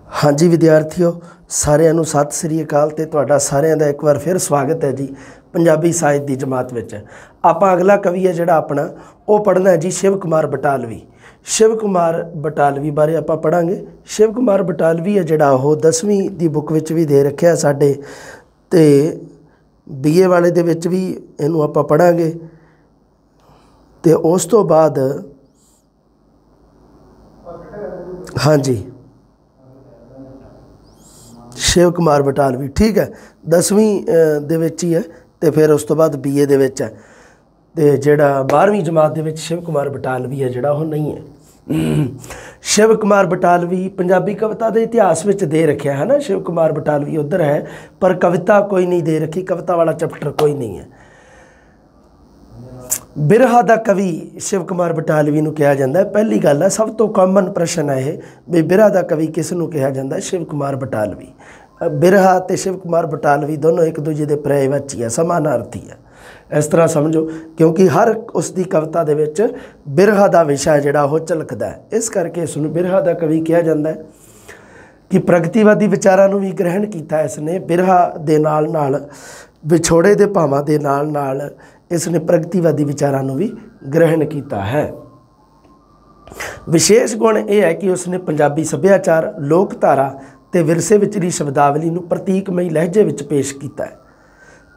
हाँ जी विद्यार्थियों, सारिਆਂ ਨੂੰ सत श्री अकाल ਤੇ ਤੁਹਾਡਾ ਸਾਰਿਆਂ ਦਾ ਇੱਕ ਵਾਰ ਫਿਰ ਸਵਾਗਤ है जी। पंजाबी ਸਾਹਿਤ ਦੀ जमात ਵਿੱਚ ਆਪਾਂ अगला कवि है ਜਿਹੜਾ ਆਪਣਾ ਉਹ पढ़ना है जी शिव कुमार बटालवी। शिव कुमार बटालवी बारे ਆਪਾਂ पढ़ांगे। शिव कुमार बटालवी है ਜਿਹੜਾ ਉਹ 10वीं ਦੀ बुक ਵਿੱਚ भी दे रखिया ਸਾਡੇ ਤੇ BA वाले ਦੇ ਵਿੱਚ भी ਇਹਨੂੰ ਆਪਾਂ पढ़ांगे ਤੇ ਉਸ ਤੋਂ ਬਾਅਦ हाँ जी शिव कुमार बटालवी ठीक है 10वीं दे विच ही है तो फिर उस तो बाद BA दे विच है तो जिहड़ा 12वीं जमात दे विच शिव कुमार बटालवी है जिहड़ा वो नहीं है। शिव कुमार बटालवी पंजाबी कविता के इतिहास में दे रखा है ना, शिव कुमार बटालवी उधर है पर कविता कोई नहीं दे रखी, कविता वाला चैप्टर कोई नहीं है। बिरहा दा कवि शिव कुमार बटालवी नूं कहा जाता है। पहली गल है सब तो कॉमन प्रश्न है ये भी बिरहा दा कवि किस नूं कहा जाता है? शिव कुमार बटालवी। बिरहा ते शिव कुमार बटालवी दोनों एक दूजे के पर्यायवाची है, समानार्थी है, इस तरह समझो क्योंकि हर उसकी कविता दे विच बिरहा दा विषय जिहड़ा वो झलकदा है, इस करके इसनूं बिरहा दा कवि कहा जाता है। कि प्रगतिवादी विचारां नूं भी ग्रहण किया इसने, बिरहा दे नाल नाल विछोड़े दे भावां दे नाल नाल इसने प्रगतिवादी विचारां नूं भी ग्रहण किया है। विशेष गुण यह है कि उसने पंजाबी सभ्याचार लोकधारा ते विरसे विचली शब्दावली नूं प्रतीकमई लहजे विच पेश किया है।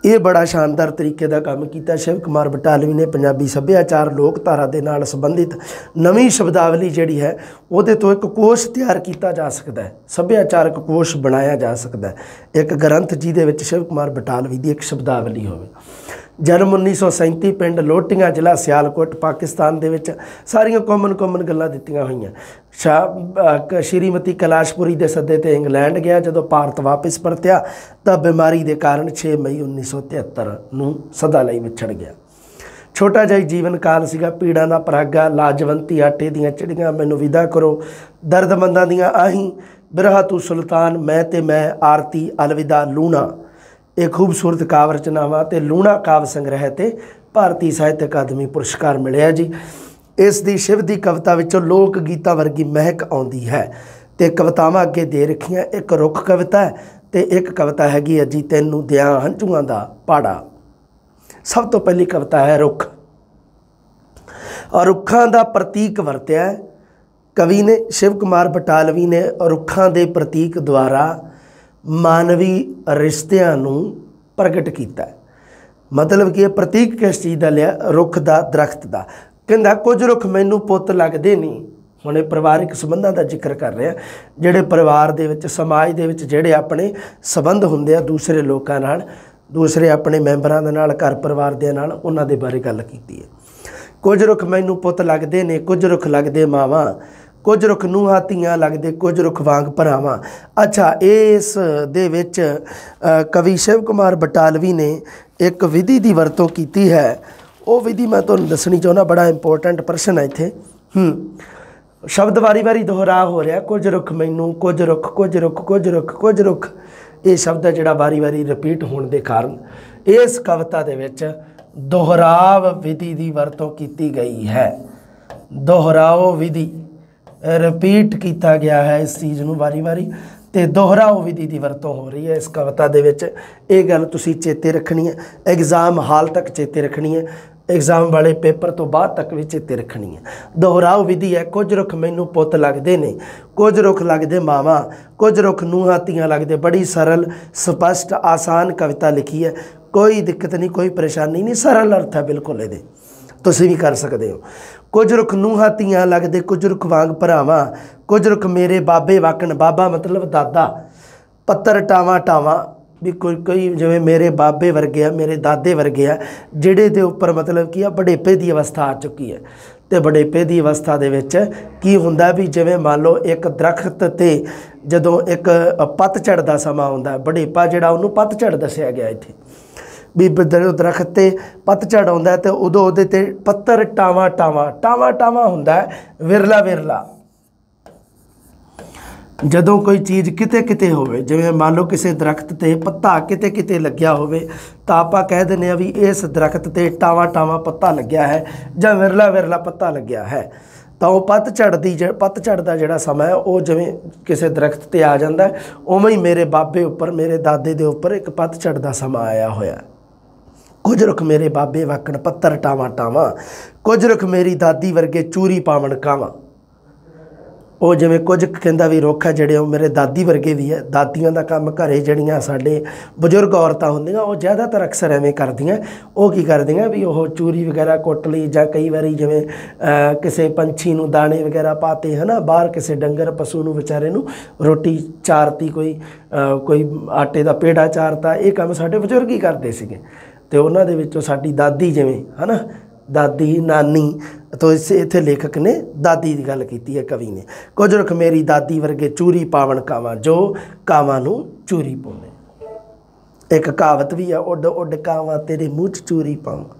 ये बड़ा शानदार तरीके का काम किया शिव कुमार बटालवी ने। पंजाबी सभ्याचार लोकधारा के नाल संबंधित नवीं शब्दावली जिहड़ी है उहदे तो एक कोश तैयार किया जा सकता है, सभ्याचारक कोश बनाया जा सकता है, एक ग्रंथ जिहदे विच शिव कुमार बटालवी की एक शब्दावली होवे। जन्म 1937 पिंड लोटियां जिला सियालकोट पाकिस्तान दे विच सारियां कॉमन गल्लां दित्तियां होईयां। श्रीमती कैलाशपुरी के सदे ते इंग्लैंड गया, जदों भारत वापस परत्या तो बीमारी के कारण 6 मई 1973 नूं सदा लई विछड़ गया। छोटा जिहा जीवन काल सीगा, पीड़ा ना परागा, लाजवंती आटे दीआं चिड़ियां मैनूं विदा करो, दर्दमंदां दीआं आहीं, बिरहा तू सुल्तान, मैं ते मैं, आरती, अलविदा, लूणा। एक खूबसूरत काव्य रचनावां ते लूणा काव्य संग्रह ते भारतीय साहित्य अकादमी पुरस्कार मिलिया जी। इस दी शिव की कविता विचों लोक गीतां वर्गी महक आउंदी है ते कवितावां अगे दे रखियां। एक रुख कविता है ते एक कविता हैगी है जी तैनूं दियां हंझूआं दा पाड़ा। सब तो पहली कविता है रुख, और रुखां दा प्रतीक वरत्या है कवि ने। शिव कुमार बटालवी ने रुखां दे प्रतीक द्वारा मानवी रिश्तियां नूं प्रगट किया। मतलब कि प्रतीक किस चीज़ का लिया? रुख का, दरख्त का। कहंदा कुछ रुख मैनू पुत लगदे नहीं। हुण ये परिवारिक संबंधां का जिक्र कर रहे हैं, जिहड़े परिवार दे विच समाज दे विच जिहड़े अपने संबंध हुंदे आ दूसरे लोकां नाल, दूसरे अपने मैंबरां दे नाल, घर परिवार दे नाल, उन्हां दे बारे गल कीती है। कुछ रुख मैनू पुत लगदे ने, कुछ रुख लगदे मावां, कुछ रुख नूहां धीआं लगदे, कुछ रुख वांग भरावां। अच्छा, इस दे विच कवि शिव कुमार बटालवी ने एक विधि की वरतों की है। वो विधि मैं तुहानूं दसनी चाहुंदा, बड़ा इंपोर्टेंट प्रश्न है इत्थे। शब्द वारी वारी दोहरा हो रहा, कुछ रुख मैनू, कुछ रुख, कुछ रुख, कुछ रुख, कुछ रुख। ये शब्द है जिहड़ा वारी वारी रिपीट होने के कारण इस कविता दे विच दोहराव विधि की वरतों की गई है। दोहराओ विधि, रिपीट किया गया है इस चीज़ नूं वारी वारी, तो दोहराओ विधि की वरतों हो रही है इस कविता दे विच। ये गल तुसीं चेते रखनी है, एग्जाम हाल तक चेते रखनी है, एग्जाम वाले पेपर तो बाद तक भी चेते रखनी है। दोहराओ विधि है। कुछ रुख मैनू पुत लगदे ने, कुछ रुख लगदे मावां, कुछ रुख नूहां धीआं लगदे। बड़ी सरल स्पष्ट आसान कविता लिखी है, कोई दिक्कत नहीं, कोई परेशानी नहीं, सरल अर्थ है बिल्कुल ये, तुसीं भी कर सकते हो। कुछ रुख नूहां धीआं लगदे, कुछ रुख वांग भरावां, कुछ रुख मेरे बाबे वाकण, बाबा मतलब दादा, पत्तर टावां टावां भी कोई जिवें मेरे बाबे वर्गे आ, मेरे दादे वर्गे आ, जिहड़े दे उपर मतलब कि बड़ेपे की अवस्था आ चुकी है। तो बड़ेपे की अवस्था दे विच की हुंदा भी जिवें मान लो एक दरख्त ते जदों एक पतझड़ दा समां आउंदा, बड़ेपा जिहड़ा उहनूं पतझड़ दस्सिया गया इत्थे भी दरख्त ते पतझड़ आउंदा ते उदों उहदे ते पत्तर टावां टावां टावां टावां हुंदा है, विरला विरला। जदों कोई चीज़ किते किते होवे, जिवें मान लो किसी दरख्त ते पत्ता किते किते लग्या होवे तो आपां कह दिंदे आ भी इस दरख्त ते टावां टावां पत्ता लग्या है जां विरला विरला पत्ता लग्या है। ਤਾਂ ਉਹ ਪਤਝੜ ਦਾ ਜਿਹੜਾ ਸਮਾਂ ਹੈ ਉਹ ਜਿਵੇਂ ਕਿਸੇ ਦਰਖਤ ਤੇ ਆ ਜਾਂਦਾ, ਉਵੇਂ ਹੀ ਮੇਰੇ ਬਾਬੇ ਉੱਪਰ, ਮੇਰੇ ਦਾਦੇ ਦੇ ਉੱਪਰ ਇੱਕ ਪਤਝੜ ਦਾ ਸਮਾਂ ਆਇਆ ਹੋਇਆ। ਕੁਝ ਰੁੱਖ ਮੇਰੇ ਬਾਬੇ ਵਾਕਣ ਪੱਤਰ ਟਾਵਾਂ ਟਾਵਾਂ, ਕੁਝ ਰੁੱਖ ਮੇਰੀ ਦਾਦੀ ਵਰਗੇ ਚੂਰੀ ਪਾਵਣ ਕਾਵਾਂ। ਉਹ ਜਿਵੇਂ ਕੁਝ ਕਹਿੰਦਾ ਵੀ ਰੁੱਖ ਆ ਜਿਹੜੇ ਉਹ ਮੇਰੇ ਦਾਦੀ ਵਰਗੇ ਵੀ ਹੈ। ਦਾਦੀਆਂ ਦਾ ਕੰਮ ਘਰੇ ਜਿਹੜੀਆਂ ਸਾਡੇ ਬਜ਼ੁਰਗ ਔਰਤਾਂ ਹੁੰਦੀਆਂ ਉਹ ਜ਼ਿਆਦਾਤਰ ਅਕਸਰ ਐਵੇਂ ਕਰਦੀਆਂ, ਉਹ ਕੀ ਕਰਦੀਆਂ ਵੀ ਉਹ ਚੂਰੀ ਵਗੈਰਾ ਕੁੱਟ ਲਈ, ਜਾਂ ਕਈ ਵਾਰੀ ਜਿਵੇਂ ਕਿਸੇ ਪੰਛੀ ਨੂੰ ਦਾਣੇ ਵਗੈਰਾ ਪਾਤੇ ਹੈ ਨਾ, ਬਾਹਰ ਕਿਸੇ ਡੰਗਰ ਪਸ਼ੂ ਨੂੰ ਵਿਚਾਰੇ ਨੂੰ ਰੋਟੀ ਚਾਰਤੀ, ਕੋਈ ਆਟੇ ਦਾ ਪੇੜਾ ਚਾਰਤਾ। ਇਹ ਕੰਮ ਸਾਡੇ ਬਜ਼ੁਰਗ ਹੀ ਕਰਦੇ ਸੀਗੇ। ਅਤੇ ਉਹਨਾਂ ਦੇ ਵਿੱਚੋਂ ਸਾਡੀ ਦਾਦੀ ਜਿਵੇਂ ਹੈ ਨਾ, ਦਾਦੀ ਨਾਨੀ ਤੋਂ ਇੱਥੇ ਲੇਖਕ ਨੇ ਦਾਦੀ ਦੀ ਗੱਲ ਕੀਤੀ ਹੈ ਕਵੀ ਨੇ। ਕੁਝ ਰੁੱਖ ਮੇਰੀ ਦਾਦੀ ਵਰਗੇ ਚੂਰੀ ਪਾਵਣ ਕਾਵਾਂ, ਜੋ ਕਾਵਾਂ ਨੂੰ ਚੂਰੀ ਪਾਉਂਦੇ। ਇੱਕ ਕਹਾਵਤ ਵੀ ਆ, ਉੱਡ ਉੱਡ ਕਾਵਾਂ ਤੇਰੇ ਮੂੰਹ 'ਚ ਚੂਰੀ ਪਾਵਾਂ।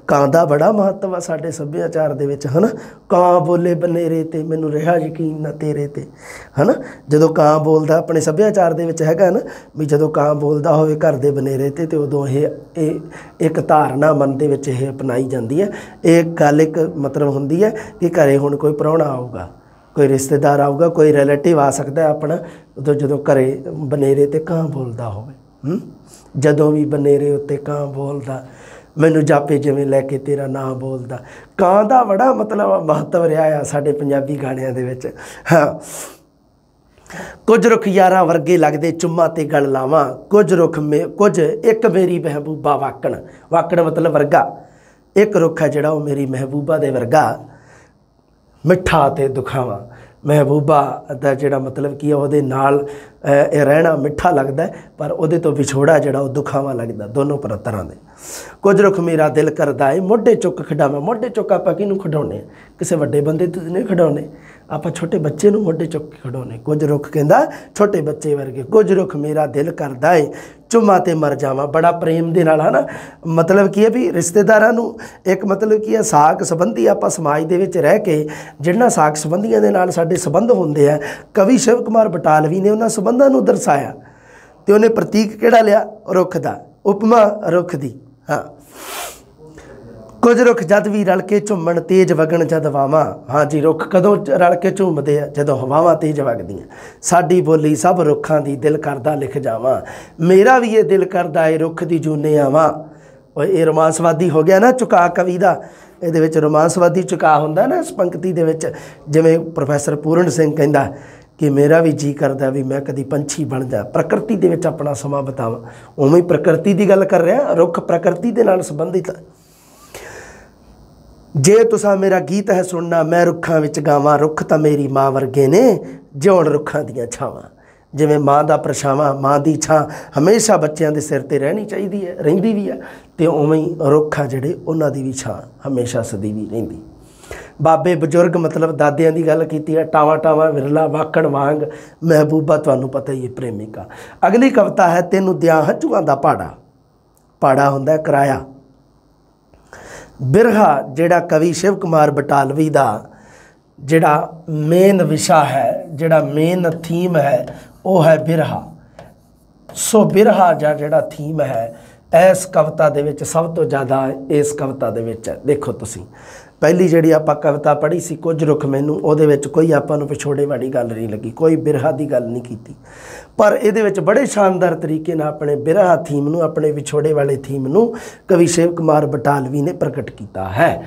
ਕਾਂ ਦਾ ਬੜਾ ਮਹੱਤਵ ਆ ਸਾਡੇ ਸੱਭਿਆਚਾਰ ਦੇ ਵਿੱਚ ਹੈ ਨਾ। ਕਾਂ ਬੋਲੇ ਬਨੇਰੇ ਤੇ ਮੈਨੂੰ ਰਿਹਾ ਯਕੀਨ ਨਾ ਤੇਰੇ ਤੇ ਹੈ ਨਾ। ਜਦੋਂ ਕਾਂ ਬੋਲਦਾ ਆਪਣੇ ਸੱਭਿਆਚਾਰ ਦੇ ਵਿੱਚ ਹੈਗਾ ਨਾ ਵੀ ਜਦੋਂ ਕਾਂ ਬੋਲਦਾ ਹੋਵੇ ਘਰ ਦੇ ਬਨੇਰੇ ਤੇ ਉਦੋਂ ਇਹ ਇੱਕ ਧਾਰਨਾ ਮਨ ਦੇ ਵਿੱਚ ਇਹ ਅਪਣਾਈ ਜਾਂਦੀ ਹੈ। ਇਹ ਗੱਲ ਇੱਕ ਮਤਲਬ ਹੁੰਦੀ ਹੈ ਕਿ ਘਰੇ ਹੁਣ ਕੋਈ ਪ੍ਰਾਹੁਣਾ ਆਊਗਾ, ਕੋਈ ਰਿਸ਼ਤੇਦਾਰ ਆਊਗਾ, ਕੋਈ ਰਿਲੇਟਿਵ ਆ ਸਕਦਾ ਆਪਣਾ, ਉਦੋਂ ਜਦੋਂ ਘਰੇ ਬਨੇਰੇ ਤੇ ਕਾਂ ਬੋਲਦਾ ਹੋਵੇ, ਜਦੋਂ ਵੀ ਬਨੇਰੇ ਉੱਤੇ ਕਾਂ ਬੋਲਦਾ ਮੈਨੂੰ ਜਾਪੇ ਜਿਵੇਂ ਲੈ ਕੇ ਤੇਰਾ ਨਾਂ ਬੋਲਦਾ। ਕਾਂ ਦਾ ਬੜਾ ਮਤਲਬ ਮਹੱਤਵ ਰਿਹਾ ਆ ਸਾਡੇ ਪੰਜਾਬੀ ਗਾਣਿਆਂ ਦੇ ਵਿੱਚ। ਹਾਂ, ਕੁਝ ਰੁੱਖ ਯਾਰਾਂ ਵਰਗੇ ਲੱਗਦੇ ਚੁੰਮਾਂ ਤੇ ਗਲ ਲਾਵਾਂ, ਕੁਝ ਇੱਕ ਮੇਰੀ ਮਹਿਬੂਬਾ ਵਾਕਣ, ਵਾਕਣ ਮਤਲਬ ਵਰਗਾ। ਇੱਕ ਰੁੱਖ ਹੈ ਜਿਹੜਾ ਉਹ ਮੇਰੀ ਮਹਿਬੂਬਾ ਦੇ ਵਰਗਾ, ਮਿੱਠਾ ਤੇ ਦੁਖਾਵਾਂ। ਮਹਿਬੂਬਾ ਦਾ ਜਿਹੜਾ ਮਤਲਬ ਕੀ ਹੈ ਉਹਦੇ ਨਾਲ ਇਹ ਰਹਿਣਾ ਮਿੱਠਾ ਲੱਗਦਾ, ਪਰ ਉਹਦੇ ਤੋਂ ਵਿਛੋੜਾ ਜਿਹੜਾ ਉਹ ਦੁਖਾਵਾਂ ਲੱਗਦਾ, ਦੋਨੋਂ ਤਰ੍ਹਾਂ ਦੇ। ਕੁਝ ਰੁੱਖ ਮੇਰਾ ਦਿਲ ਕਰਦਾ ਏ ਮੋਢੇ ਚੁੱਕ ਖਿਡਾਵਾਂ। ਮੋਢੇ ਚੁੱਕ ਆਪਾਂ ਕਿਹਨੂੰ ਖਿਡਾਉਂਦੇ? ਕਿਸੇ ਵੱਡੇ ਬੰਦੇ ਤੋਂ ਨਹੀਂ ਖਿਡਾਉਂਦੇ, ਆਪਾਂ ਛੋਟੇ ਬੱਚੇ ਨੂੰ ਮੋਢੇ ਚੁੱਕ ਕੇ ਖਿਡਾਉਂਦੇ। ਕੁਝ ਰੁੱਖ ਕਹਿੰਦਾ ਛੋਟੇ ਬੱਚੇ ਵਰਗੇ। ਕੁਝ ਰੁੱਖ ਮੇਰਾ ਦਿਲ ਕਰਦਾ ਏ ਚੁੰਮਾਂ ਤੇ ਮਰ ਜਾਵਾਂ। ਬੜਾ ਪ੍ਰੇਮ ਦੇ ਨਾਲ ਹੈ ਨਾ, ਮਤਲਬ ਕੀ ਹੈ ਵੀ ਰਿਸ਼ਤੇਦਾਰਾਂ ਨੂੰ ਇੱਕ ਮਤਲਬ ਕੀ ਹੈ ਸਾਕ ਸੰਬੰਧੀ ਆਪਾਂ ਸਮਾਜ ਦੇ ਵਿੱਚ ਰਹਿ ਕੇ ਜਿਹਨਾਂ ਸਾਕ ਸੰਬੰਧੀਆਂ ਦੇ ਨਾਲ ਸਾਡੇ ਸੰਬੰਧ ਹੁੰਦੇ ਆ, ਕਵੀ ਸ਼ਿਵ ਕੁਮਾਰ ਬਟਾਲਵੀ ਨੇ ਉਹਨਾਂ ਸੰਬੰਧਾਂ ਨੂੰ ਦਰਸਾਇਆ ਅਤੇ ਉਹਨੇ ਪ੍ਰਤੀਕ ਕਿਹੜਾ ਲਿਆ? ਰੁੱਖ ਦਾ, ਉਪਮਾ ਰੁੱਖ ਦੀ। ਹਾਂ, ਕੁਝ ਰੁੱਖ ਜਦ ਵੀ ਰਲ ਕੇ ਝੁੰਮਣ ਤੇਜ਼ ਵਗਣ ਜਦ ਹਵਾਵਾਂ। ਹਾਂਜੀ, ਰੁੱਖ ਕਦੋਂ ਰਲ ਕੇ ਝੂਮਦੇ ਆ? ਜਦੋਂ ਹਵਾਵਾਂ ਤੇਜ਼ ਵਗਦੀਆਂ। ਸਾਡੀ ਬੋਲੀ ਸਭ ਰੁੱਖਾਂ ਦੀ ਦਿਲ ਕਰਦਾ ਲਿਖ ਜਾਵਾਂ, ਮੇਰਾ ਵੀ ਇਹ ਦਿਲ ਕਰਦਾ ਏ ਰੁੱਖ ਦੀ ਜੂਨੇ ਆਵਾਂ। ਇਹ ਰੋਮਾਂਸਵਾਦੀ ਹੋ ਗਿਆ ਨਾ ਝੁਕਾਅ ਕਵੀ ਦਾ। ਇਹਦੇ ਵਿੱਚ ਰੋਮਾਂਸਵਾਦੀ ਝੁਕਾਅ ਹੁੰਦਾ ਨਾ ਇਸ ਪੰਕਤੀ ਦੇ ਵਿੱਚ। ਜਿਵੇਂ ਪ੍ਰੋਫੈਸਰ ਪੂਰਨ ਸਿੰਘ ਕਹਿੰਦਾ ਕਿ ਮੇਰਾ ਵੀ ਜੀ ਕਰਦਾ ਵੀ ਮੈਂ ਕਦੀ ਪੰਛੀ ਬਣ ਜਾ, ਪ੍ਰਕਿਰਤੀ ਦੇ ਵਿੱਚ ਆਪਣਾ ਸਮਾਂ ਬਿਤਾਵਾਂ। ਉਵੇਂ ਹੀ ਪ੍ਰਕਿਰਤੀ ਦੀ ਗੱਲ ਕਰ ਰਿਹਾ, ਰੁੱਖ ਪ੍ਰਕਿਰਤੀ ਦੇ ਨਾਲ ਸੰਬੰਧਿਤ। ਜੇ ਤੁਸਾਂ ਮੇਰਾ ਗੀਤ ਹੈ ਸੁਣਨਾ ਮੈਂ ਰੁੱਖਾਂ ਵਿੱਚ ਗਾਵਾਂ, ਰੁੱਖ ਤਾਂ ਮੇਰੀ ਮਾਂ ਵਰਗੇ ਨੇ ਜਿਉਣ ਰੁੱਖਾਂ ਦੀਆਂ ਛਾਵਾਂ। ਜਿਵੇਂ ਮਾਂ ਦਾ ਪਰਛਾਵਾਂ, ਮਾਂ ਦੀ ਛਾਂ ਹਮੇਸ਼ਾ ਬੱਚਿਆਂ ਦੇ ਸਿਰ 'ਤੇ ਰਹਿਣੀ ਚਾਹੀਦੀ ਹੈ, ਰਹਿੰਦੀ ਵੀ ਹੈ, ਅਤੇ ਉਵੇਂ ਹੀ ਰੁੱਖ ਆ ਜਿਹੜੇ ਉਹਨਾਂ ਦੀ ਵੀ ਛਾਂ ਹਮੇਸ਼ਾ ਸਦੀਵੀ ਰਹਿੰਦੀ। ਬਾਬੇ ਬਜ਼ੁਰਗ ਮਤਲਬ ਦਾਦਿਆਂ ਦੀ ਗੱਲ ਕੀਤੀ ਹੈ। ਟਾਵਾਂ ਟਾਵਾਂ ਵਿਰਲਾ ਵਾਕਣ ਵਾਂਗ ਮਹਿਬੂਬਾ, ਤੁਹਾਨੂੰ ਪਤਾ ਹੀ ਹੈ ਪ੍ਰੇਮਿਕਾ। ਅਗਲੀ ਕਵਿਤਾ ਹੈ ਤੈਨੂੰ ਦਿਆਂ ਹੰਝੂਆਂ ਦਾ ਪਾੜਾ। ਪਾੜਾ ਹੁੰਦਾ ਕਿਰਾਇਆ। ਬਿਰਹਾ ਜਿਹੜਾ ਕਵੀ ਸ਼ਿਵ ਕੁਮਾਰ ਬਟਾਲਵੀ ਦਾ ਜਿਹੜਾ ਮੇਨ ਵਿਸ਼ਾ ਹੈ, ਜਿਹੜਾ ਮੇਨ ਥੀਮ ਹੈ ਉਹ ਹੈ ਬਿਰਹਾ। ਸੋ ਬਿਰਹਾ ਜਾਂ ਜਿਹੜਾ ਥੀਮ ਹੈ ਇਸ ਕਵਿਤਾ ਦੇ ਵਿੱਚ ਸਭ ਤੋਂ ਜ਼ਿਆਦਾ ਇਸ ਕਵਿਤਾ ਦੇ ਵਿੱਚ ਦੇਖੋ ਤੁਸੀਂ ਪਹਿਲੀ ਜਿਹੜੀ ਆਪਾਂ ਕਵਿਤਾ ਪੜ੍ਹੀ ਸੀ ਕੁਝ ਰੁੱਖ ਮੈਨੂੰ, ਉਹਦੇ ਵਿੱਚ ਕੋਈ ਆਪਾਂ ਨੂੰ ਵਿਛੋੜੇ ਵਾਲੀ ਗੱਲ ਨਹੀਂ ਲੱਗੀ, ਕੋਈ ਬਿਰਹਾ ਦੀ ਗੱਲ ਨਹੀਂ ਕੀਤੀ। ਪਰ ਇਹਦੇ ਵਿੱਚ ਬੜੇ ਸ਼ਾਨਦਾਰ ਤਰੀਕੇ ਨਾਲ ਆਪਣੇ ਬਿਰਹਾ ਥੀਮ ਨੂੰ, ਆਪਣੇ ਵਿਛੋੜੇ ਵਾਲੇ ਥੀਮ ਨੂੰ ਕਵੀ ਸ਼ਿਵ ਕੁਮਾਰ ਬਟਾਲਵੀ ਨੇ ਪ੍ਰਗਟ ਕੀਤਾ ਹੈ।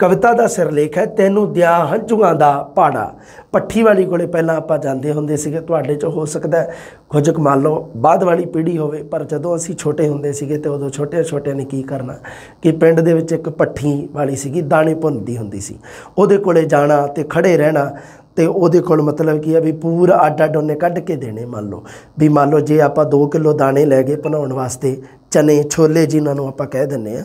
ਕਵਿਤਾ ਦਾ ਸਿਰਲੇਖ ਹੈ ਤੈਨੂੰ ਦਿਆਂ ਹੰਝੂਆਂ ਦਾ ਪਾੜਾ। ਪੱਠੀ ਵਾਲੀ ਕੋਲੇ ਪਹਿਲਾਂ ਆਪਾਂ ਜਾਂਦੇ ਹੁੰਦੇ ਸੀਗੇ, ਤੁਹਾਡੇ 'ਚ ਹੋ ਸਕਦਾ ਕੁਝ ਕੁ ਮੰਨ ਲਓ ਬਾਅਦ ਵਾਲੀ ਪੀੜ੍ਹੀ ਹੋਵੇ, ਪਰ ਜਦੋਂ ਅਸੀਂ ਛੋਟੇ ਹੁੰਦੇ ਸੀਗੇ ਅਤੇ ਉਦੋਂ ਛੋਟਿਆਂ ਨੇ ਕੀ ਕਰਨਾ ਕਿ ਪਿੰਡ ਦੇ ਵਿੱਚ ਇੱਕ ਪੱਠੀ ਵਾਲੀ ਸੀਗੀ, ਦਾਣੇ ਭੁੰਨਦੀ ਹੁੰਦੀ ਸੀ, ਉਹਦੇ ਕੋਲੇ ਜਾਣਾ ਅਤੇ ਖੜ੍ਹੇ ਰਹਿਣਾ ਅਤੇ ਉਹਦੇ ਕੋਲ ਮਤਲਬ ਕੀ ਹੈ ਵੀ ਪੂਰਾ ਅੱਡ ਉਹਨੇ ਕੱਢ ਕੇ ਦੇਣੇ। ਮੰਨ ਲਓ ਜੇ ਆਪਾਂ 2 ਕਿਲੋ ਦਾਣੇ ਲੈ ਗਏ ਬਣਾਉਣ ਵਾਸਤੇ, ਚਨੇ ਛੋਲੇ ਜਿਨ੍ਹਾਂ ਨੂੰ ਆਪਾਂ ਕਹਿ ਦਿੰਦੇ ਹਾਂ,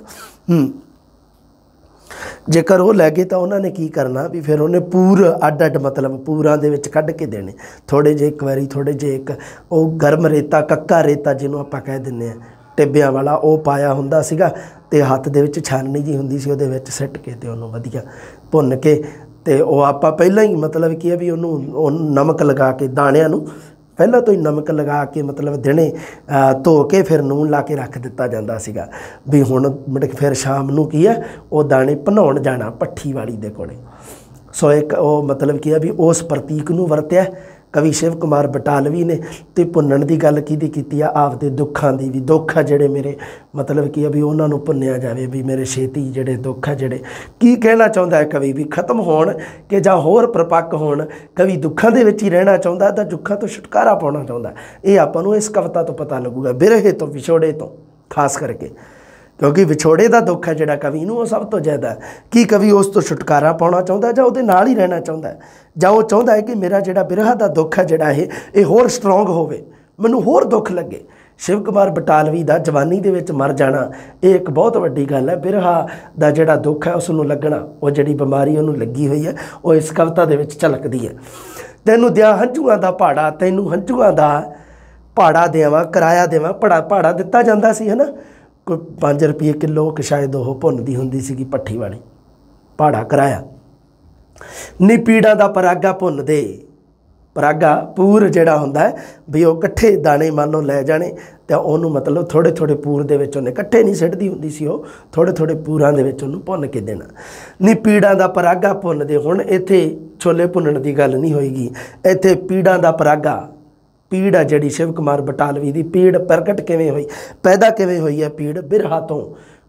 ਜੇਕਰ ਉਹ ਲੈ ਗਏ ਤਾਂ ਉਹਨਾਂ ਨੇ ਕੀ ਕਰਨਾ ਵੀ ਫਿਰ ਉਹਨੇ ਅੱਡ ਮਤਲਬ ਪੂਰਾਂ ਦੇ ਵਿੱਚ ਕੱਢ ਕੇ ਦੇਣੇ। ਥੋੜ੍ਹੇ ਜਿਹੇ ਇੱਕ ਵਾਰੀ ਥੋੜ੍ਹੇ ਜਿਹੇ ਇੱਕ ਉਹ ਗਰਮ ਰੇਤਾ, ਕੱਕਾ ਰੇਤਾ ਜਿਹਨੂੰ ਆਪਾਂ ਕਹਿ ਦਿੰਦੇ ਹਾਂ, ਟਿੱਬਿਆਂ ਵਾਲਾ, ਉਹ ਪਾਇਆ ਹੁੰਦਾ ਸੀਗਾ ਅਤੇ ਹੱਥ ਦੇ ਵਿੱਚ ਛਾਨਣੀ ਜੀ ਹੁੰਦੀ ਸੀ, ਉਹਦੇ ਵਿੱਚ ਸਿੱਟ ਕੇ ਅਤੇ ਉਹਨੂੰ ਵਧੀਆ ਭੁੰਨ ਕੇ ਅਤੇ ਉਹ ਆਪਾਂ ਪਹਿਲਾਂ ਹੀ ਮਤਲਬ ਕੀ ਹੈ ਵੀ ਉਹਨੂੰ ਨਮਕ ਲਗਾ ਕੇ ਦਾਣਿਆਂ ਨੂੰ ਪਹਿਲਾਂ ਤੋਂ ਹੀ ਨਮਕ ਲਗਾ ਕੇ ਮਤਲਬ ਦਿਨੇ ਧੋ ਕੇ ਫਿਰ ਨੂਣ ਲਾ ਕੇ ਰੱਖ ਦਿੱਤਾ ਜਾਂਦਾ ਸੀਗਾ ਵੀ ਹੁਣ ਫਿਰ ਸ਼ਾਮ ਨੂੰ ਕੀ ਹੈ ਉਹ ਦਾਣੇ ਭੁੰਨਾਉਣ ਜਾਣਾ ਪੱਠੀ ਵਾਲੀ ਦੇ ਕੋਲੇ। सो एक वो मतलब की है भी उस प्रतीक नूं वरत्या कवि शिव कुमार बटालवी ने। तो भुन्नण की गल किहदी कीती आ, आपदे दुखां दी भी, दुख है जिहड़े मेरे मतलब की है भी उन्हां नूं भुन्निया जावे भी मेरे छेती जिहड़े दुख है जिहड़े की कहना चाहुंदा है कवि भी खत्म होण कि जां होर प्रपक्क होण। कवि दुखां दे विच ही रहना चाहुंदा तां दुखां तो छुटकारा पाउणा चाहुंदा। ये आपां नूं इस कविता तो पता लगूगा, बिरहे तो विछोड़े तो खास करके, क्योंकि विछोड़े का दुख है जिहड़ा कवि नूं सब तो ज़्यादा कि कवि उस तो छुटकारा पाउणा चाहुंदा जां उहदे नाल ही रहना चाहुंदा है, जां वो चाहुंदा है कि मेरा जिहड़ा बिरहा का दुख है जिहड़ा ये होर स्ट्रोंग होवे, मैनूं होर दुख लगे। शिव कुमार बटालवी का जवानी दे विच मर जाना ये एक बहुत वड्डी गल है। बिरहा का जिहड़ा दुख है उसनूं लगना, वो जिहड़ी बीमारी उहनूं लगी हुई है वो इस कविता दे विच झलकदी है। तैनूं दियां हंझूआं दा पहाड़ा, तैनूं हंझूआं दा पहाड़ा देवां, किराया देवां। पहाड़ा दिता जांदा सी है ना, कोई 5 रुपये किलो कि शायद वो भुन्नदी हुंदी सीगी पट्ठी वाली, पहाड़ा किराया। नी पीड़ा दा परागा भुन्न दे, परागा पूर जिहड़ा हुंदा है भी वो कट्ठे दाने मान लो लै जाने तो उन्होंने मतलब थोड़े थोड़े पूर दे विच उन्हें कट्ठे नहीं सिੱਟਦੀ हुंदी सी, वो थोड़े थोड़े पूरां दे विच उन्होंने भुन्न के देना। नी पीड़ा दा परागा भुन्न दे, हुण इत्थे छोले भुन्नण दी गल नहीं होएगी, इत्थे पीड़ा दा परागा, पीड़ है जिहड़ी शिव कुमार बटालवी की, पीड़ प्रगट किवें होई, पैदा किवें होई है पीड़, बिरहा तो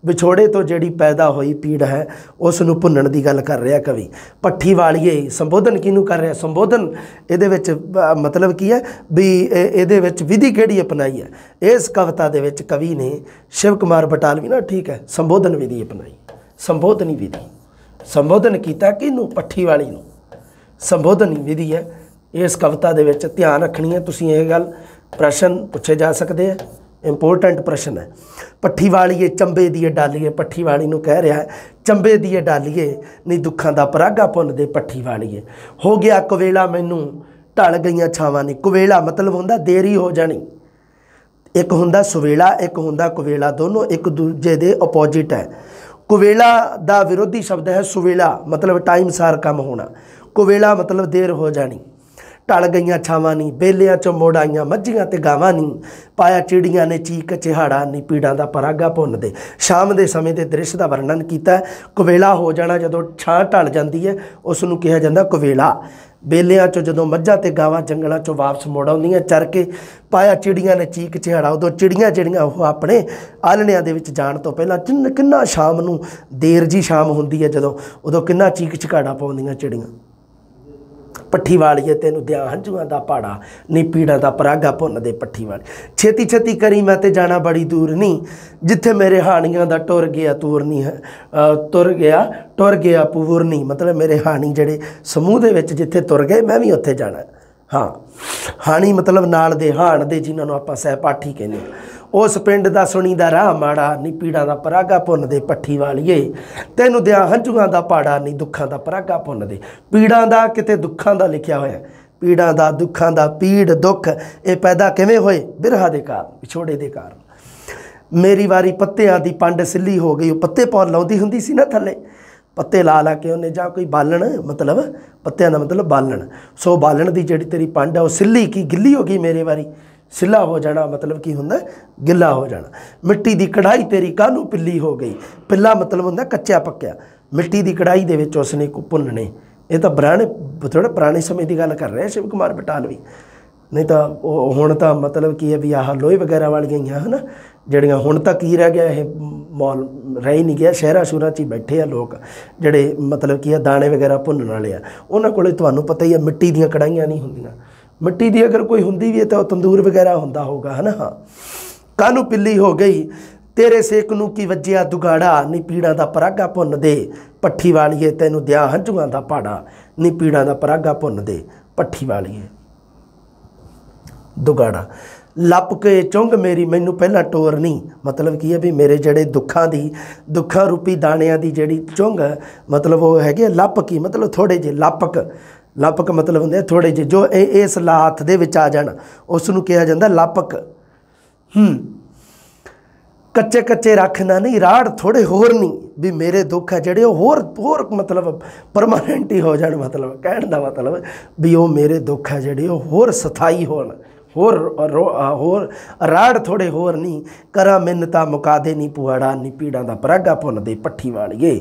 विछोड़े तो जिहड़ी पैदा हुई पीड़ है उसनूं भुन्नण की गल कर रहा कवि। पट्ठी वालीए संबोधन किनूं कर रहा, संबोधन इहदे विच मतलब की है भी इहदे विच विधि किहड़ी अपनाई है। इस कविता दे विच कवि ने शिव कुमार बटालवी ना ठीक है संबोधन विधि अपनाई, संबोधनी विधि, संबोधन किया किनूं पट्ठी वाली नूं, संबोधनी विधि है। इस कविता दे विच ध्यान रखनी है तुसीं, ये गल प्रश्न पूछे जा सकते हैं, इंपोर्टेंट प्रश्न है। पट्ठी वालीए चंबे दिए डालीए, पट्ठी वाली नूं कह रहा है चंबे दिए डालीए, नहीं दुखां दा परागा भुन्न दे पट्ठी वालीए। हो गया कुवेला मैनूं ढल गईयां छावां नी, कुवेला मतलब हुंदा देरी हो जानी, एक हुंदा सवेला एक हुंदा कुवेला, दोनों एक दूजे दे अपोजिट है। कुवेला दा विरोधी शब्द है सुवेला, मतलब टाइम सार काम होना, कुवेला मतलब देर हो जानी। ढल गईयां छावां नी, बेलियां चों मुड़ आईयां मੱਝੀਆਂ ते गावां नी, पाया चिड़ियां ने चीक चिहाड़ा नी, पीड़ां दा परागा भुन्न दे। शाम के समय के दृश्य का वर्णन किया, कुवेला हो जाना जदों छां ढल जाती है उसनूं कहा जाता कुवेला। बेलियां चों जदों मੱਝਾਂ ते गावां जंगलों चों वापस मुड़ आउंदियां चर के, पाया चिड़ियां ने चीक चिहाड़ा, उदों चिड़ियां जिहड़ियां ओह अपने आलणिਆਂ ਦੇ ਵਿੱਚ जाण तो पहलां किन्ना शाम नूं देर जी शाम हुंदी है जदों, उदों किन्ना चीक चिहाड़ा पाउंदियां चिड़ियां। पट्ठी वालीए तैनूं दियां हंझूआं दा पहाड़ा, नी पीड़ा दा परागा भुन्न दे पट्ठी वाली। छेती छेती करी मैं ते जाना बड़ी दूर नहीं, जिथे मेरे हानियां दा टुर गया तूर नहीं है, टुर गया पूर नहीं, मतलब मेरे हानी जिहड़े समूह दे विच जिथे तुर गए मैं भी उत्थे जाना। हाँ हानी मतलब नाल दे हाण दे जिन्हां नूं आपां सहपाठी कहने आ। उस पिंड दा सुणीदा राह माड़ा, नी पीड़ा दा परागा भुन्न दे पट्ठी वालीए। तैनूं दियां हंझूआं दा पहाड़ा, नी दुखां दा परागा भुन्न दे। पीड़ां दा किते दुखां दा लिखिया होया, पीड़ां दा दुखां दा, पीड़ दुख ये पैदा किवें होए, बिरहा दे कारण, विछोड़े दे कारण। मेरी वारी पत्तियां दी पंड सिल्ली हो गई, पत्ते पाउण लाउंदी हुंदी सी ना थल्ले, पत्ते ला ला के उन्हें जां कोई बालन, मतलब पत्तियां दा मतलब बालन, सो बालन दी जिहड़ी तेरी पंड है वो सिल्ली की गिल्ली हो गई, मेरे वारी सिला हो जाना मतलब की हुंदा गिला हो जाना। मिट्टी दी कढ़ाई तेरी कानूं पिल्ली हो गई, पिल्ला मतलब हुंदा कच्चा पक्या, मिट्टी दी कढ़ाई दे विच उसने भुन्नने। ये तो थोड़ा पुराने समय की गल कर रहे हैं शिव कुमार बटालवी, नहीं तो हुण तो मतलब की है भी आह लोहे वगैरह वालियां ही है ना जड़ियाँ, हुण तक ही रह गया ये मॉल रह ही नहीं गया, शहरां शूरां च ही बैठे आ लोग जिहड़े मतलब की है दाने वगैरह भुन्नण वाले आ, उन्हां कोले तुहानूं पता ही है मिट्टी दीयां कढ़ाइयां नहीं हुंदियां, मिट्टी दी अगर कोई हुंदी भी है तो तंदूर वगैरह हुंदा होगा है ना। हाँ कानूं पिल्ली हो गई, तेरे सेक नूं की वज्जिया दुगाड़ा, नी पीड़ां दा परागा भुन्न दे पट्ठी वालीए। तैनूं दियां हंझूआं दा पहाड़ा, नी पीड़ां दा परागा भुन्न दे पट्ठी वालीए। दुगाड़ा लप के चुंग मेरी मैनू पहला टोर नहीं, मतलब की है भी मेरे जड़े दुखा रूपी दाणियां दी जड़ी चुंग मतलब वो है लप की मतलब थोड़े जे लपक मतलब होंगे थोड़े जे जो इस लाथ दे विच आ जाण उसनूं कहा जाता लपक। कच्चे कच्चे रखना नहीं राड़ थोड़े होर नहीं, भी मेरे दुख है जड़े होर मतलब परमानेंट ही हो जाण, मतलब कहण दा मतलब भी वो मेरे दुख है जड़े होर स्थाई होण, होर राड़ थोड़े होर नहीं करा मिन्नता मुका दे नी पुआड़ा नी पीड़ां दा परागा भुन दे पट्ठी वालिए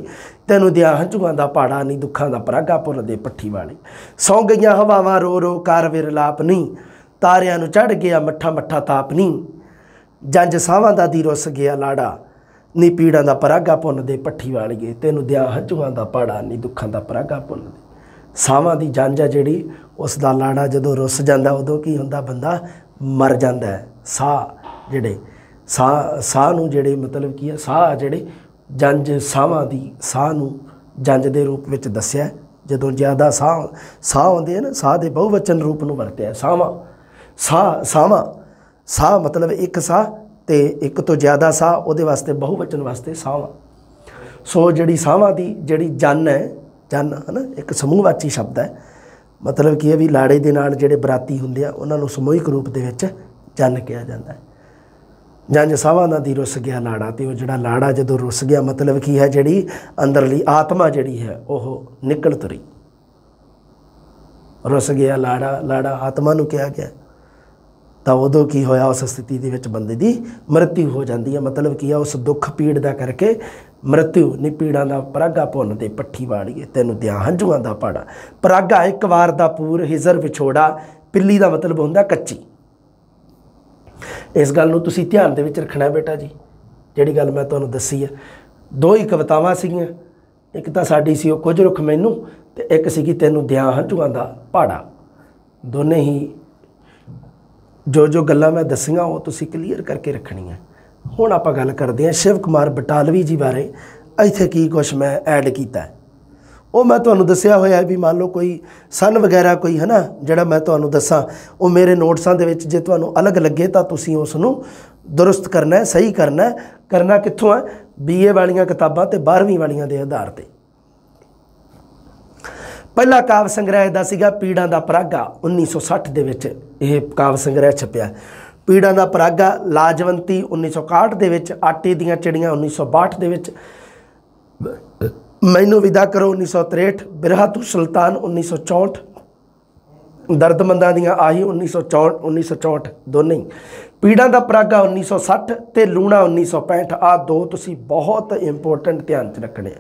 तैनूं दियां हंझूआं दा पाड़ा नी दुखां दा परागा भुन दे पट्ठी वाली सौ गईयां हवावां रो रो कार विरलाप नहीं तारियां नूं चढ़ गया मट्ठा मट्ठा ताप नहीं जंज सावां दा दी रुस गया लाड़ा नी पीड़ां दा परागा भुन दे पट्ठी वालिए तैनूं दियां हंझूआं दा पाड़ा नी दुखां दा परागा भुन दे सावां दी जंज है जिहड़ी उस दा लाड़ा जदों रुस जांदा उदों की हुंदा बंदा मर जांदा है साह जिहड़े साह नूं जिहड़े मतलब की है साह जिहड़े जंज सावां दी साह नूं जंज दे रूप विच दस्सिया जदों ज़्यादा साह आउंदे हैं ना साह दे बहुवचन रूप नूं वरतिया सावां साह मतलब एक साह ते एक तो ज़्यादा साह उहदे वास्ते बहुवचन वास्ते सावां सो जिहड़ी सावां दी जिहड़ी जन है जन है ना एक समूहवाची शब्द है मतलब कि भी लाड़े दे नाल जिहड़े बराती हुंदे आ उन्हां नूं समूहिक रूप दे विच जन कहा जाता है जंज सावां दा दी रुस गया लाड़ा तो जिहड़ा लाड़ा जदों रुस गया मतलब की है जिहड़ी अंदरली आत्मा जिहड़ी है वह निकल तुरी रुस गया लाड़ा आत्मा नूं कहा गया तो उदों की होया उस स्थिति दे विच बंदे दी मृत्यु हो जाती है मतलब की है उस दुख पीड़ दा करके मृत्यु नी पीड़ां दा परागा भुन दे पट्ठी वाड़िए तैनूं दियां हंझूआं दा पाड़ा परागा एक वार दा पूर हिजर विछोड़ा पिल्ली दा मतलब हुंदा कच्ची इस गल नूं तुसीं ध्यान दे विच रखना बेटा जी जिहड़ी गल मैं तुहानूं दस्सी है दो ही कवितावां सीगीआं एक तां साडी सी ओह कुछ रुख मैनूं ते एक सीगी तैनूं दियां हंझूआं दा पाड़ा दोने ही जो गल्लां मैं दस्सियां वो तुसीं क्लीयर करके रखणीआं हुण आपां गल करदे हां शिव कुमार बटालवी जी बारे इत्थे की कुछ मैं ऐड कीता है वो मैं तुहानूं दस्सिया होया भी मान लो कोई सन वगैरह कोई है ना जिहड़ा मैं तुहानूं दस्सां वो मेरे नोट्सां दे विच जे तुहानूं अलग लगे तो तुसीं उस नूं दुरुस्त करना है सही करना कित्थों है BA वालियां किताबां ते 12वीं वालियां दे आधार ते पहला काव्य संग्रह इहदा सीगा पीड़ां दा परागा 1960 दे विच यह काव्य संग्रह छपिया पीड़ां दा परागा लाजवंती 1961 दे विच आटे दीयां चिड़ियां 1962 दे विच मैनू विदा करो 1963 बिरहा तू सुल्तान 1964 दर्दमंदां दियां आही 1964 दोनों ही पीड़ां दा परागा 1960 ते लूणा 1965 आ दो तुसी बहुत इंपोर्टेंट ध्यान च रखने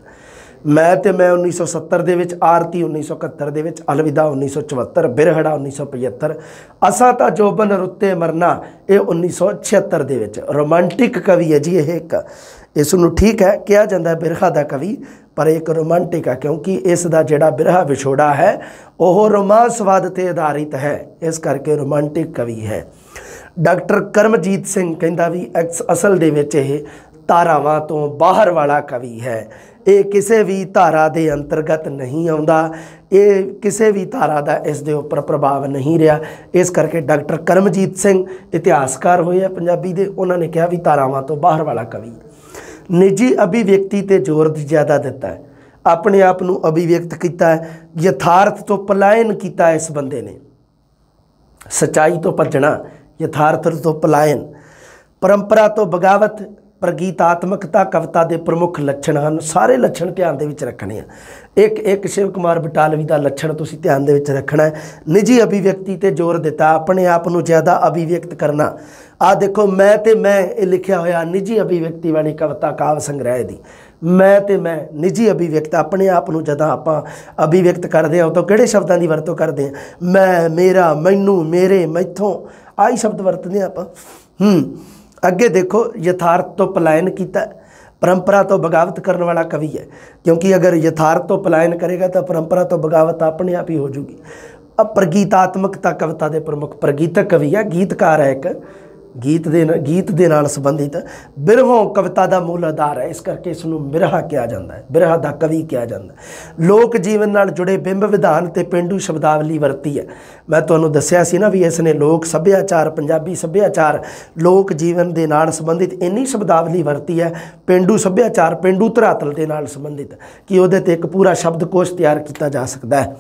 मैं 1970 दे विच आरती 1971 दे विच अलविदा 1974 बिरहड़ा 1975 असा ता जोबन रुत्ते मरना ये 1976 दे विच रोमांटिक कवि है जी ये एक इसनूं ठीक है कहा जाता है बिरहा दा कवि पर एक रोमांटिक है क्योंकि इसका जिहड़ा बिरहा विछोड़ा है वह रोमांसवाद ते आधारित है इस करके रोमांटिक कवि है। डॉक्टर करमजीत सिंह कहंदा भी असल दे विच ये धारावां तो बाहर वाला कवि है ये किसी भी धारा के अंतर्गत नहीं आउंदा ये किसी भी धारा का इस दे उपर प्रभाव नहीं रहा इस करके डॉक्टर करमजीत सिंह इतिहासकार होए हैं पंजाबी दे उन्होंने कहा भी धारावां तो बाहर वाला कवि निजी अभिव्यक्ति ते जोर ज़्यादा दिता है अपने आप को अभिव्यक्त किया है यथार्थ तो पलायन किया इस बंदे ने सच्चाई तो भजना यथार्थ तो पलायन परंपरा तो बगावत प्रगीतात्मकता कविता के प्रमुख लक्षण हैं सारे लक्षण ध्यान दे विच रखने हैं एक शिव कुमार बटालवी का लक्षण तुसीं ध्यान दे विच रखना है निजी अभिव्यक्ति ते जोर दिता अपने आप को ज़्यादा अभिव्यक्त करना आ देखो मैं ये लिखिया होया निजी अभिव्यक्ति वाली कविता काव्य संग्रह दी मैं निजी अभिव्यक्त अपने आप को जदा आप अभिव्यक्त करते हैं तो किहड़े शब्दों की वरतों करते हैं मैं मेरा मैनू मेरे मैथों आई शब्द वरतते आप अगे देखो यथार्थ तो पलायन किया परंपरा तो बगावत करने वाला कवि है क्योंकि अगर यथार्थ तो पलायन करेगा तो परंपरा तो बगावत अपने आप ही हो जूगी। अब प्रगीतात्मकता कविता के प्रमुख प्रगीतक कवि है गीतकार है एक गीत दे नाल संबंधित बिरहों कविता का मूल आधार है इस करके इसनूं बिरहा कहा जाता है बिरहा दा कवि कहा जाता है। लोक जीवन नाल जुड़े बिंब विधान ते पेंडू शब्दावली वरती है मैं तुहानूं दस्सिया सी ना भी इसने लोक सभ्याचार पंजाबी सभ्याचार लोक जीवन के नाल संबंधित इन्नी शब्दावली वरती है पेंडू सभ्याचार पेंडू धरातल के नाल संबंधित कि उहदे ते एक पूरा शब्दकोश तैयार किया जा सकता है।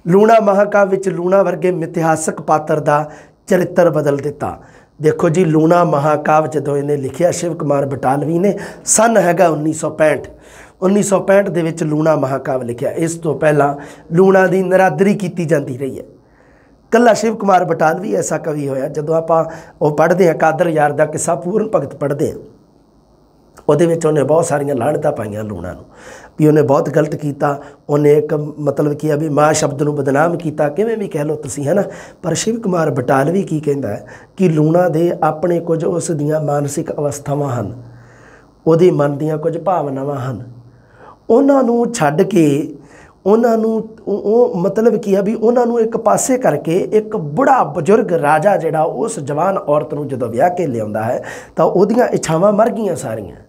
लूणा महाकाव्य विच लूणा वर्गे मिथिहासक पात्र का चरित्र बदल दिता देखो जी लूणा महाकाव्य जदों इन्हें लिखिया शिव कुमार बटालवी ने सन हैगा 1965 दे विच लूणा महाकाव्य लिखिया इस तो पहला लूणा की नरादरी की जाती रही है कला शिव कुमार बटालवी ऐसा कवि होया। जदों आपां ओह पढ़दे हां कादर यार दा किस्सा पूर्ण भगत पढ़दे हां, ਉਹਦੇ ਵਿੱਚ ਉਹਨੇ बहुत सारियां लाहनतां पाईयां लूणा नूं भी ਉਹਨੇ बहुत गलत कीता। ਉਹਨੇ एक मतलब की है भी माँ शब्द ਨੂੰ बदनाम कीता, किवें भी कह लो तुसीं है ना। पर शिव कुमार बटालवी की कहंदा है कि लूणा दे अपने कुछ उस दियां मानसिक अवस्थावां हन, ਉਹਦੇ मन ਦੀਆਂ कुछ भावनावां हन, ਉਹਨਾਂ ਨੂੰ ਛੱਡ ਕੇ ਉਹਨਾਂ ਨੂੰ ਉਹ मतलब की है भी ਉਹਨਾਂ ਨੂੰ एक पासे करके एक बुढ़ा बजुर्ग राजा जिहड़ा उस जवान औरत ਨੂੰ ਜਦੋਂ ਵਿਆਹ ਕੇ ਲਿਆਉਂਦਾ है ਤਾਂ ਉਹਦੀਆਂ ਇੱਛਾਵਾਂ मर गईयां सारियां।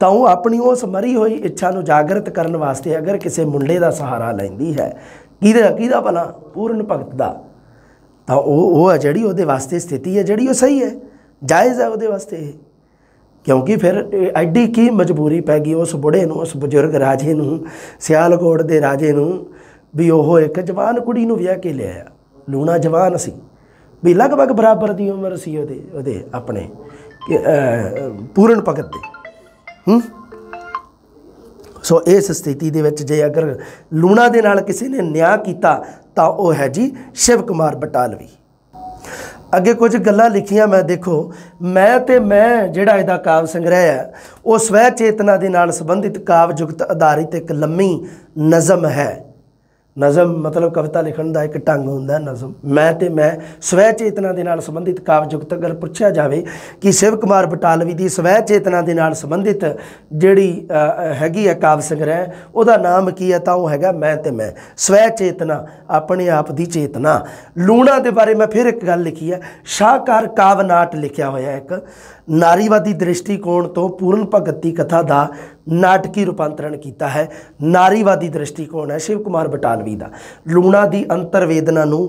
ਤਾਂ ਉਹ ਆਪਣੀ ਉਸ ਮਰੀ ਹੋਈ ਇੱਛਾ ਨੂੰ ਜਾਗਰਤ ਕਰਨ ਵਾਸਤੇ ਅਗਰ ਕਿਸੇ ਮੁੰਡੇ ਦਾ ਸਹਾਰਾ ਲੈਂਦੀ ਹੈ, ਕਿਹਦਾ ਭਲਾ ਪੂਰਨ ਭਗਤ ਦਾ, ਤਾਂ ਉਹ ਹੈ ਜਿਹੜੀ ਉਹਦੇ ਵਾਸਤੇ ਸਥਿਤੀ ਹੈ ਜਿਹੜੀ ਉਹ ਸਹੀ ਹੈ, ਜਾਇਜ਼ ਹੈ ਉਹਦੇ ਵਾਸਤੇ ਇਹ। क्योंकि फिर एडी की मजबूरी पै गई उस बुढ़े नूं, उस बजुर्ग राजे नूं, सियालकोट के राजे नूं भी ओह एक जवान कुड़ी नूं विआह के लिया। लूणा जवान सी भी लगभग बराबर की उम्र सी ओहदे अपने पूर्ण भगत दे। सो इस स्थिति दे विच जे अगर लूणा दे नाल किसी ने न्याय किया तो वह है जी शिव कुमार बटालवी। अगे कुछ गल्लां लिखियां मैं, देखो मैं ते मैं जिहड़ा इहदा काव्य संग्रह है वो स्वै चेतना दे नाल संबंधित काव्य जुगत आधारित एक लम्मी नज़म है। नज़म मतलब कविता लिखण दा एक ढंग हुंदा है नज़म। मैं ते मैं स्वै चेतना दे नाल संबंधित काव्य जुगत अगर पुछया जाए कि शिव कुमार बटालवी दी स्वै चेतना दे नाल संबंधित जिहड़ी हैगी है काव्य संग्रह, उहदा नाम की है तां ओह हैगा मैं ते मैं, स्वै चेतना, अपने आप दी चेतना। लूणा दे बारे मैं फिर एक गल लिखी है, शाहकार काव्य नाट लिखिया होया एक नारीवादी दृष्टिकोण तो पूर्ण भगत की कथा का नाटकी रूपांतरण किया है। नारीवादी दृष्टिकोण है शिव कुमार बटालवी का। लूणा की अंतरवेदना नूं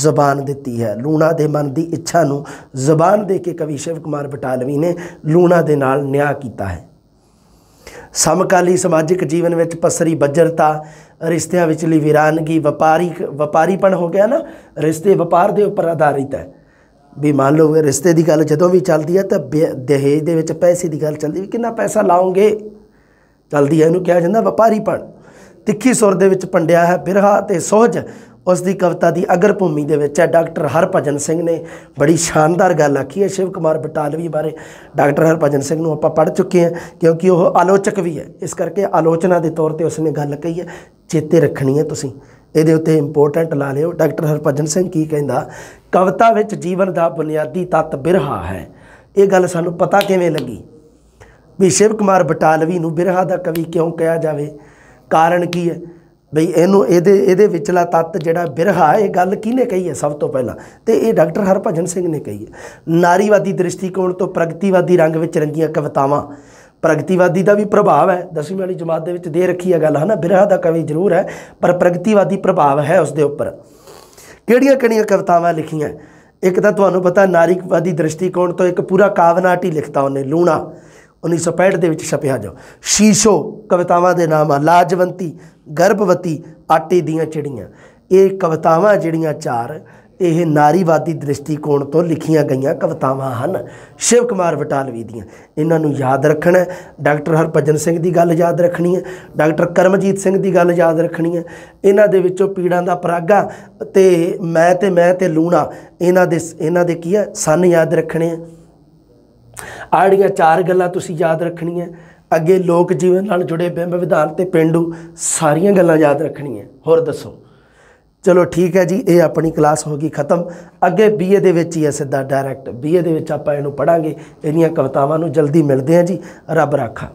जबान दी है, लूणा के मन की इच्छा नूं जबान दे के कवि शिव कुमार बटालवी ने लूणा दे नाल न्याय किया है। समकाली समाजिक जीवन में पसरी बज्जरता, रिश्तियां विचली वीरानगी, वपारीपन हो गया ना, रिश्ते वपार के उपर आधारित है। भी मान लो रिश्ते की गल जदों भी चलती है तो दहेज दे विच पैसे की गल चलती है, कितना पैसा लाओगे चलती है, इनू कहा जाता वपारीपण। तिखी सुर दे विच पंडिया है बिरहा ते सोहज उसकी कविता की अगर भूमि दे विच है। डॉक्टर हरभजन सिंह ने बड़ी शानदार गल आखी है शिव कुमार बटालवी बारे। डॉक्टर हरभजन सिंह नूं आपां पढ़ चुके हैं क्योंकि वह आलोचक भी है, इस करके आलोचना के तौर पर उसने गल कही है, चेते रखनी है तुसीं ਇਹਦੇ ਉੱਤੇ इंपोर्टेंट ला लिओ। डॉक्टर हरभजन सिंह की कहता, कविता विच जीवन का बुनियादी तत्त बिरहा है। ये गल सानू पता किवें लगी भी शिव कुमार बटालवी नूं बिरहा दा कवि क्यों कहा जाए, कारण की है बई इनू ये विचला तत्त जिहड़ा बिरहा है, ये गल किहने कही है सब तो पहला, तो ये डॉक्टर हरभजन सिंह ने कही है। नारीवादी दृष्टिकोण तो प्रगतिवादी रंग विच रंगियां कवितावां, प्रगतिवादी का भी प्रभाव है, 10वीं वाली जमात के दे रखी है गल है ना, बिरहा का कवि जरूर है पर प्रगतिवादी प्रभाव है उसके उपर। किहड़ियां कवितावां लिखियां, एक तो तुहानूं पता नारीवादी दृष्टिकोण तो एक पूरा कावनाट ही लिखता उन्हें, लूणा 1965 के छपिया जो। शीशो कवितावां के नाम आ, लाजवंती, गर्भवती, आटे दीयां चिड़ियां, ये कवितावां जिहड़ियां चार ये नारीवादी दृष्टिकोण तो लिखियां गई कवितावां हन शिव कुमार बटालवी दीयां। इन्हां नूं याद रखना है। डॉक्टर हरभजन सिंह की गल याद रखनी है, डॉक्टर करमजीत सिंह की गल याद रखनी है। इन्हां दे विचों पीड़ां दा परागा ते मैं ते लूणा, इन्हां दे की है सन याद रखने हैं। आड़ियां चार गल्लां तुसीं याद रखनियां। अगे लोक जीवन नाल जुड़े बिंब विधान ते पेंडू सारियां गल्लां याद रखनियां। होर दसो, चलो ठीक है जी, ये अपनी क्लास होगी खत्म। अगे BA दे विच ही है सीधा डायरैक्ट, BA दे विच आपां इहनूं पढ़ांगे। इहदियां कवितावां नूं जल्दी मिलदे हैं जी। रब राखा।